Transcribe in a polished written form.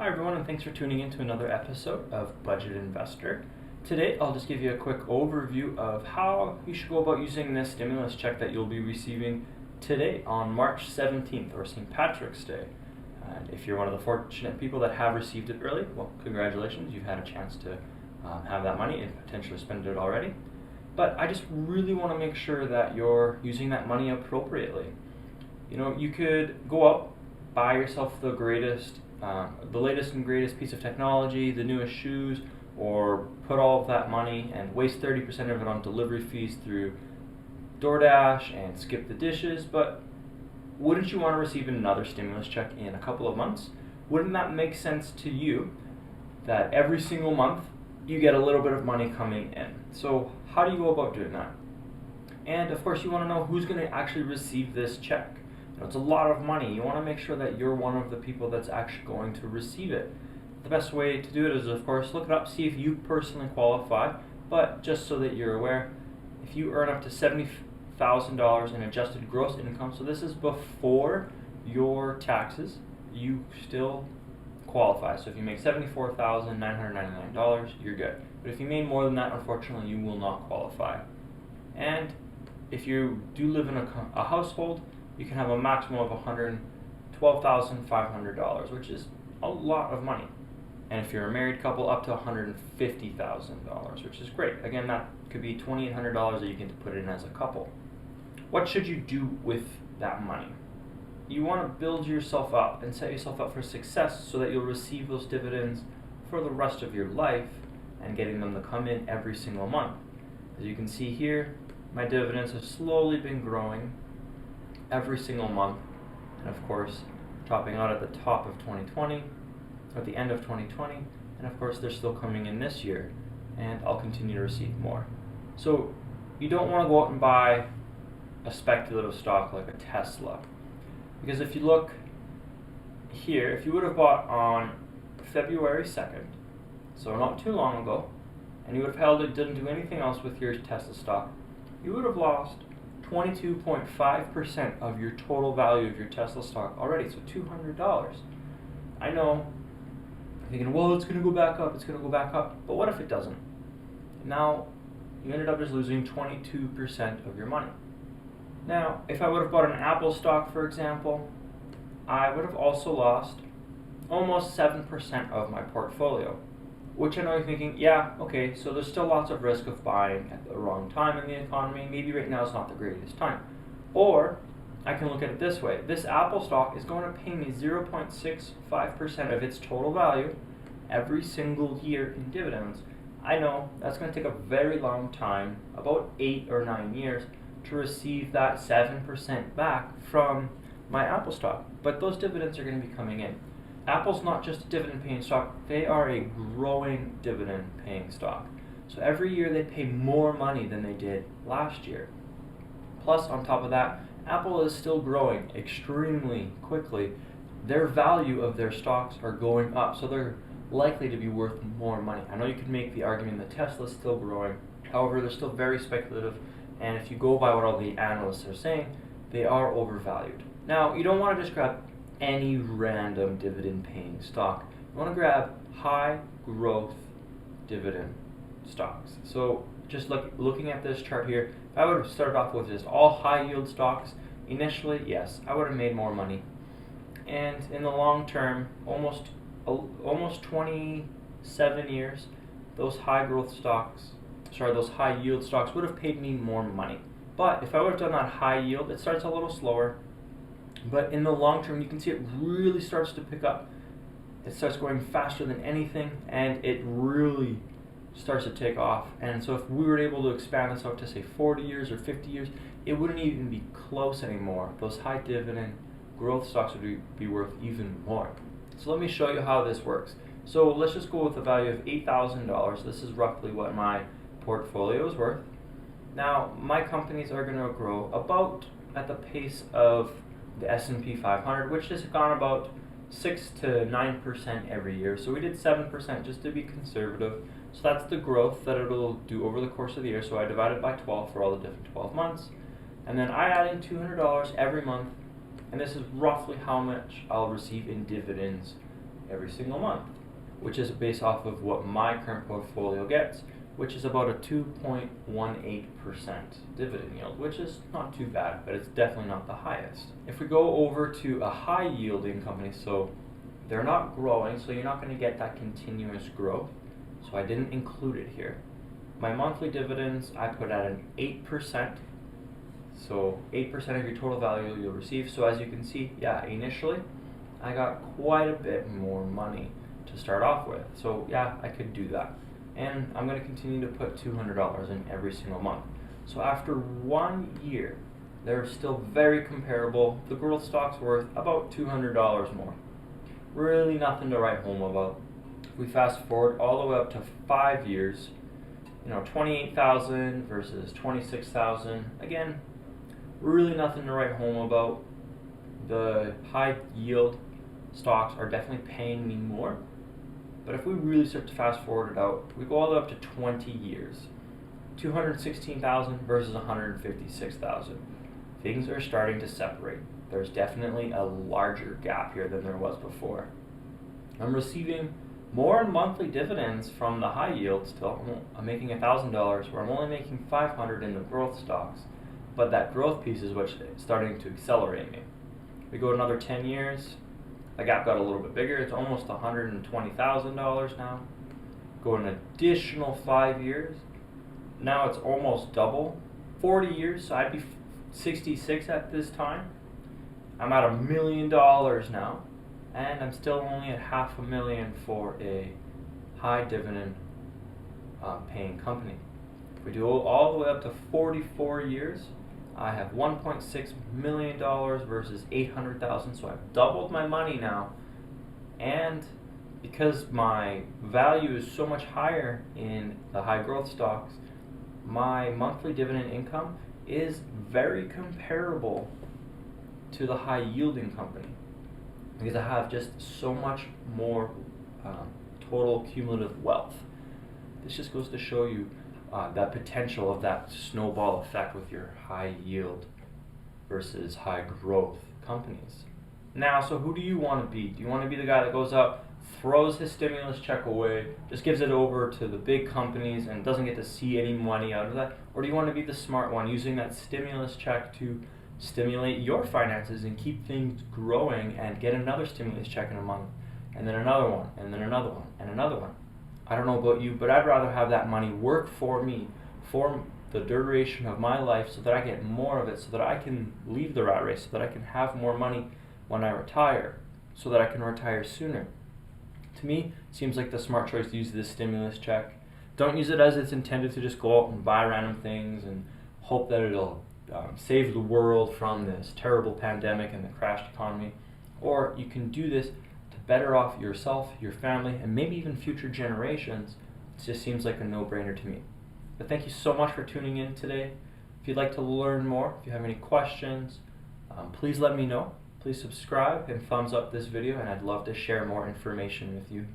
Hi everyone, and thanks for tuning in to another episode of Budget Investor. Today I'll just give you a quick overview of how you should go about using this stimulus check that you'll be receiving today on March 17th, or St. Patrick's Day. And if you're one of the fortunate people that have received it early, well, congratulations, you've had a chance to have that money and potentially spend it already. But I just really want to make sure that you're using that money appropriately. You know, you could go out, buy yourself the latest and greatest piece of technology, the newest shoes, or put all of that money and waste 30% of it on delivery fees through DoorDash and skip the dishes. But wouldn't you want to receive another stimulus check in a couple of months? Wouldn't that make sense to you that every single month you get a little bit of money coming in? So how do you go about doing that? And of course you want to know who's going to actually receive this check. It's a lot of money. You want to make sure that you're one of the people that's actually going to receive it. The best way to do it is, of course, look it up, see if you personally qualify. But just so that you're aware, if you earn up to $70,000 in adjusted gross income, so this is before your taxes, you still qualify. So if you make $74,999, you're good. But if you made more than that, unfortunately, you will not qualify. And if you do live in a household, you can have a maximum of $112,500, which is a lot of money. And if you're a married couple, up to $150,000, which is great. Again, that could be $2,800 that you can put in as a couple. What should you do with that money? You want to build yourself up and set yourself up for success so that you'll receive those dividends for the rest of your life and getting them to come in every single month. As you can see here, my dividends have slowly been growing every single month, and of course topping out at the top of 2020, at the end of 2020, and of course they're still coming in this year, and I'll continue to receive more. So you don't want to go out and buy a speculative stock like a Tesla, because if you look here, if you would have bought on February 2nd, so not too long ago, and you would have held it, didn't do anything else with your Tesla stock, you would have lost 22.5% of your total value of your Tesla stock already, so $200. I know, you're thinking, well, it's going to go back up, but what if it doesn't? Now, you ended up just losing 22% of your money. Now, if I would have bought an Apple stock, for example, I would have also lost almost 7% of my portfolio. Which I know you're thinking, yeah, okay, so there's still lots of risk of buying at the wrong time in the economy. Maybe right now is not the greatest time. Or I can look at it this way. This Apple stock is going to pay me 0.65% of its total value every single year in dividends. I know that's going to take a very long time, about 8 or 9 years, to receive that 7% back from my Apple stock. But those dividends are going to be coming in. Apple's not just a dividend-paying stock, they are a growing dividend-paying stock. So every year they pay more money than they did last year. Plus, on top of that, Apple is still growing extremely quickly. Their value of their stocks are going up, so they're likely to be worth more money. I know you could make the argument that Tesla's still growing, however, they're still very speculative, and if you go by what all the analysts are saying, they are overvalued. Now, you don't want to just grab any random dividend-paying stock. You want to grab high-growth dividend stocks. So just looking at this chart here, if I would have started off with just all high-yield stocks, initially, yes, I would have made more money. And in the long term, almost 27 years, those high-yield stocks would have paid me more money. But if I would have done that high yield, it starts a little slower. But in the long term, you can see it really starts to pick up. It starts going faster than anything, and it really starts to take off. And so if we were able to expand this out to, say, 40 years or 50 years, it wouldn't even be close anymore. Those high dividend growth stocks would be worth even more. So let me show you how this works. So let's just go with a value of $8,000. This is roughly what my portfolio is worth. Now, my companies are going to grow about at the pace of the S&P 500, which has gone about 6 to 9% every year. So we did 7% just to be conservative. So that's the growth that it'll do over the course of the year. So I divided by 12 for all the different 12 months. And then I add in $200 every month. And this is roughly how much I'll receive in dividends every single month, which is based off of what my current portfolio gets, which is about a 2.18% dividend yield, which is not too bad, but it's definitely not the highest. If we go over to a high yielding company, so they're not growing, so you're not going to get that continuous growth, so I didn't include it here. My monthly dividends, I put at an 8%, so 8% of your total value you'll receive. So as you can see, yeah, initially, I got quite a bit more money to start off with. So yeah, I could do that. And I'm going to continue to put $200 in every single month. So after 1 year, they're still very comparable. The growth stock's worth about $200 more. Really nothing to write home about. If we fast forward all the way up to 5 years, 28,000 versus 26,000. Again, really nothing to write home about. The high yield stocks are definitely paying me more. But if we really start to fast forward it out, we go all the way up to 20 years. 216,000 versus 156,000. Things are starting to separate. There's definitely a larger gap here than there was before. I'm receiving more monthly dividends from the high yield still. I'm making $1,000 where I'm only making $500 in the growth stocks. But that growth piece is what's starting to accelerate me. We go another 10 years. The gap got a little bit bigger. It's almost $120,000 now. Go an additional 5 years. Now it's almost double. 40 years, so I'd be 66 at this time. I'm at $1 million now, and I'm still only at $500,000 for a high dividend paying company. If we do all the way up to 44 years, I have $1.6 million versus $800,000, so I've doubled my money now. And because my value is so much higher in the high growth stocks, my monthly dividend income is very comparable to the high yielding company because I have just so much more total cumulative wealth. This just goes to show you that potential of that snowball effect with your high yield versus high growth companies. Now, so who do you want to be? Do you want to be the guy that goes out, throws his stimulus check away, just gives it over to the big companies and doesn't get to see any money out of that? Or do you want to be the smart one, using that stimulus check to stimulate your finances and keep things growing and get another stimulus check in a month, and then another one, and then another one, and another one? I don't know about you, but I'd rather have that money work for me for the duration of my life so that I get more of it, so that I can leave the rat race, so that I can have more money when I retire, so that I can retire sooner. To me, it seems like the smart choice to use this stimulus check. Don't use it as it's intended to just go out and buy random things and hope that it'll save the world from this terrible pandemic and the crashed economy. Or you can do this to better off yourself, your family, and maybe even future generations. It just seems like a no-brainer to me. But thank you so much for tuning in today. If you'd like to learn more, if you have any questions, please let me know. Please subscribe and thumbs up this video, and I'd love to share more information with you.